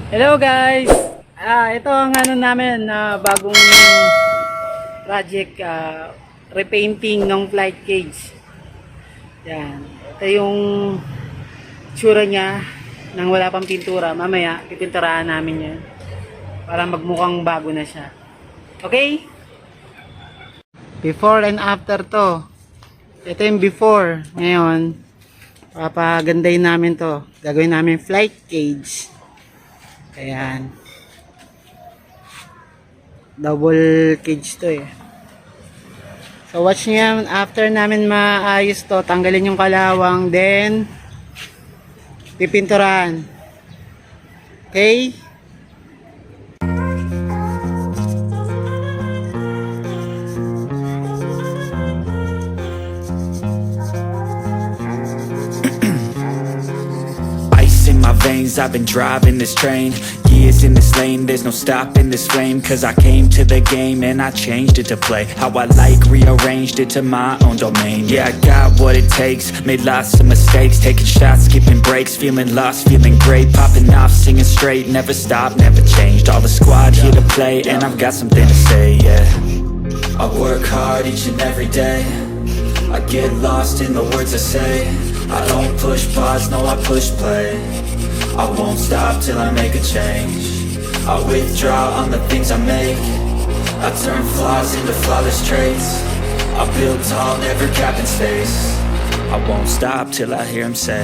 Hello guys! Ito ang namin na bagong project, repainting ng flight cage. Yan. Ito yung tsura niya nang wala pang pintura. Mamaya pipinturahan namin yan para magmukhang bago na siya. Okay? Before and after to. Ito yung before. Ngayon, papagandahin namin to. Gagawin namin flight cage. Ayan. Double cage to eh. So watch nyo yan. After namin maayos to, tanggalin yung kalawang, then pipinturahan. Okay? Veins, I've been driving this train. Years in this lane, there's no stopping this flame. Cause I came to the game and I changed it to play how I like, rearranged it to my own domain. Yeah, I got what it takes, made lots of mistakes, taking shots, skipping breaks, feeling lost, feeling great, popping off, singing straight, never stopped, never changed. All the squad here to play and I've got something to say, yeah. I work hard each and every day, I get lost in the words I say. I don't push pause, no I push play. I won't stop till I make a change. I withdraw on the things I make. I turn flaws into flawless traits. I build tall, never capped in space. I won't stop till I hear him say,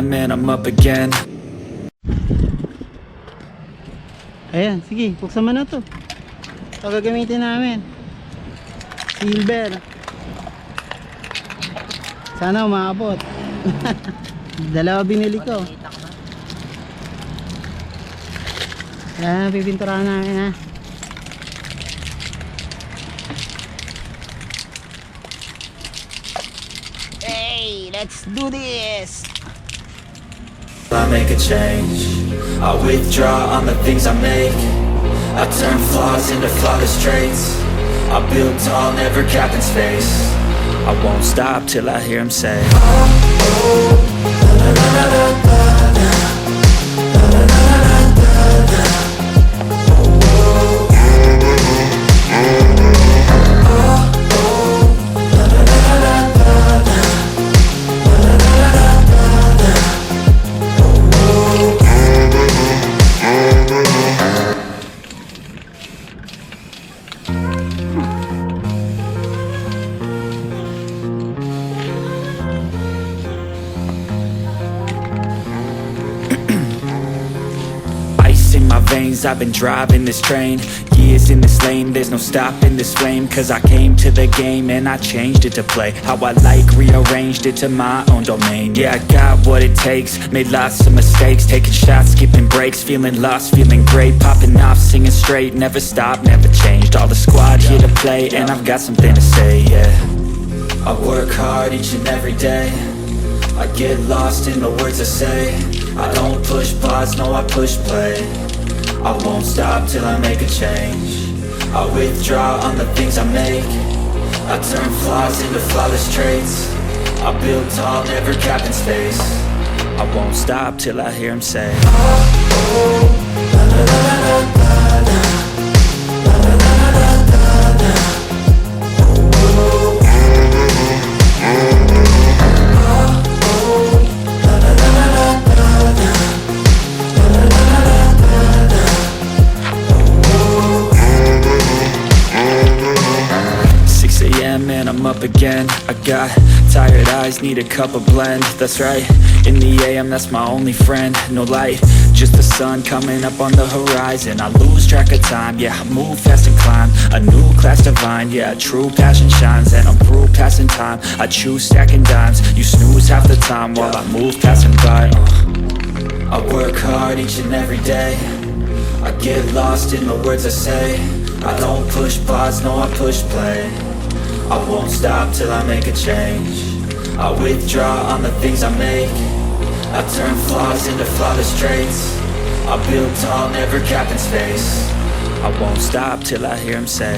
and I'm up again. Ayan, sige, buksan mo na to. Ito gagamitin namin. Silver. Sana umabot. Dalawa binili ko. Ayan, pipinturahan namin ha. Hey, let's do this! I make a change. I withdraw on the things I make. I turn flaws into flawless traits. I build tall, never capped in space. I won't stop till I hear him say, veins, I've been driving this train. Years in this lane, there's no stopping this flame. Cause I came to the game and I changed it to play how I like, rearranged it to my own domain. Yeah, I got what it takes, made lots of mistakes, taking shots, skipping breaks, feeling lost, feeling great, popping off, singing straight, never stopped, never changed. All the squad here to play and I've got something to say, yeah. I work hard each and every day, I get lost in the words I say. I don't push pause, no I push play. I won't stop till I make a change. I withdraw on the things I make. I turn flaws into flawless traits. I build tall, never capped in space. I won't stop till I hear him say, man, I'm up again. I got tired eyes, need a cup of blend. That's right, in the AM, that's my only friend. No light, just the sun coming up on the horizon. I lose track of time, yeah, I move fast and climb a new class divine, yeah, true passion shines. And I'm through passing time, I choose stacking dimes. You snooze half the time while I move passing by. I work hard each and every day, I get lost in the words I say. I don't push pause, no I push play. I won't stop till I make a change. I withdraw on the things I make. I turn flaws into flawless traits. I build tall, never capped in space. I won't stop till I hear him say,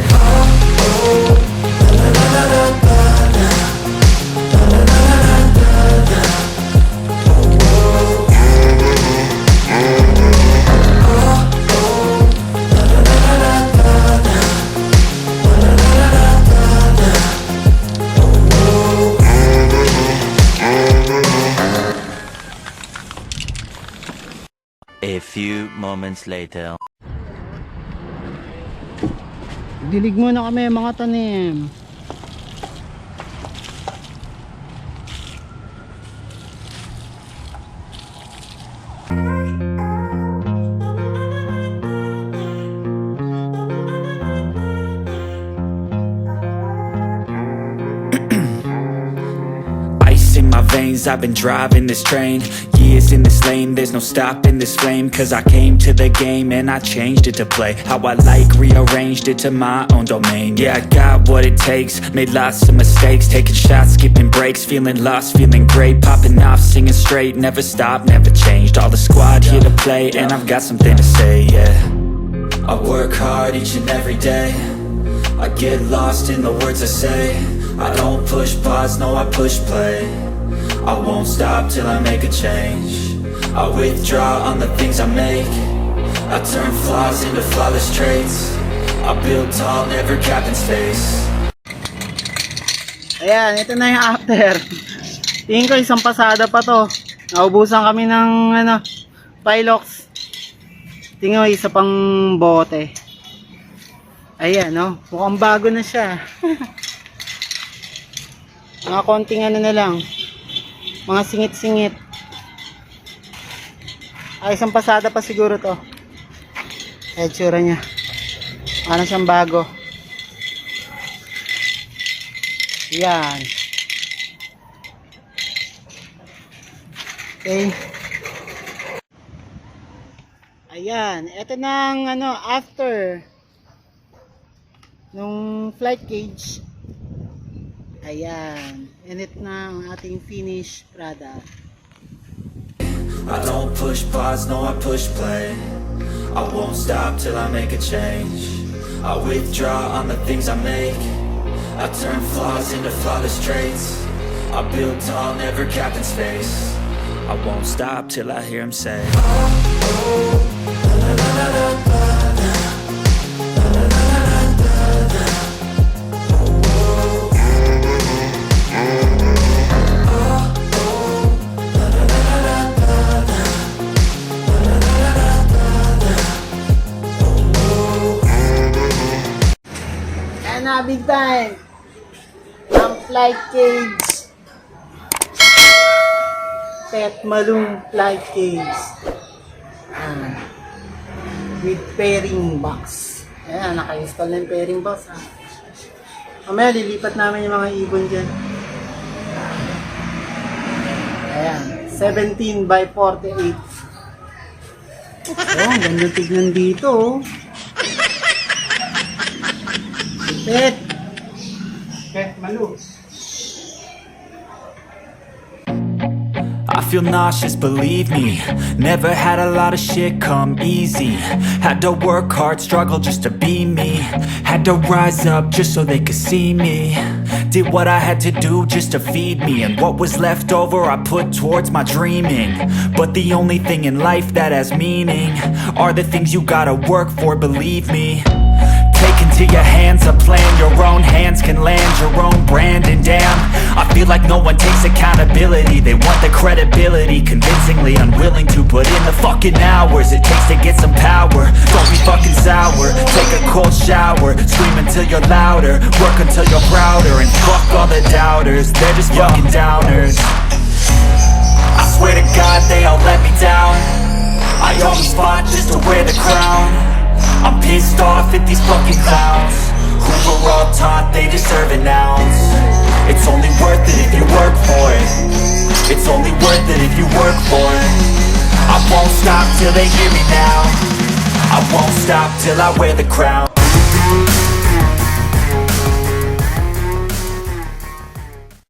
A few moments later. Dilig muna kami mga tanim. ice in my veins, I've been driving this train. Years in this lane, there's no stopping this flame. Cause I came to the game and I changed it to play how I like, rearranged it to my own domain. Yeah, I got what it takes, made lots of mistakes, taking shots, skipping breaks, feeling lost, feeling great, popping off, singing straight, never stopped, never changed. All the squad here to play and I've got something to say, yeah. I work hard each and every day. I get lost in the words I say. I don't push pause, no I push play. I won't stop till I make a change. I withdraw on the things I make. I turn flaws into flawless traits. I build tall, never capped in space. Ayan, ito na yung after. Tingin ko isang pasada pa to. Naubusan kami ng Pilox. Tingin ko isa pang bote. Ayan, no? Mukhang bago na siya. Mga konting na lang. Mga singit-singit. Ay, isang pasada pa siguro to. Ay, tsura niya. Ano siyang bago. Yan. Okay. Ayan. Ito na ang after nung flight cage. Ayan. And it na ang ating finished product. I don't push pause, no I push play. I won't stop till I make a change. I withdraw on the things I make. I turn flaws into flawless traits. I build tall, never capped in space. I won't stop till I hear him say, big time ang flight cage, pet malung flight cage with pairing box. Ayan, naka-install na yung pairing box. Mamaya lilipat namin yung mga ibon dyan. Ayan, 17 by 48. Oh, ganda tignan dito. Pet Malu. I feel nauseous, believe me. Never had a lot of shit come easy. Had to work hard, struggle just to be me. Had to rise up just so they could see me. Did what I had to do just to feed me. And what was left over I put towards my dreaming. But the only thing in life that has meaning are the things you gotta work for, believe me. Take into your hands a plan. Your own hands can land your own brand. And damn, I feel like no one takes accountability. They want the credibility, convincingly unwilling to put in the fucking hours it takes to get some power. Don't be fucking sour. Take a cold shower. Scream until you're louder. Work until you're prouder. And fuck all the doubters, they're just fucking downers. I swear to God they all let me down. I always fought just to wear the crown. I'm pissed off at these fucking clowns who were all taught they deserve an ounce. It's only worth it if you work for it. It's only worth it if you work for it. I won't stop till they hear me now. I won't stop till I wear the crown.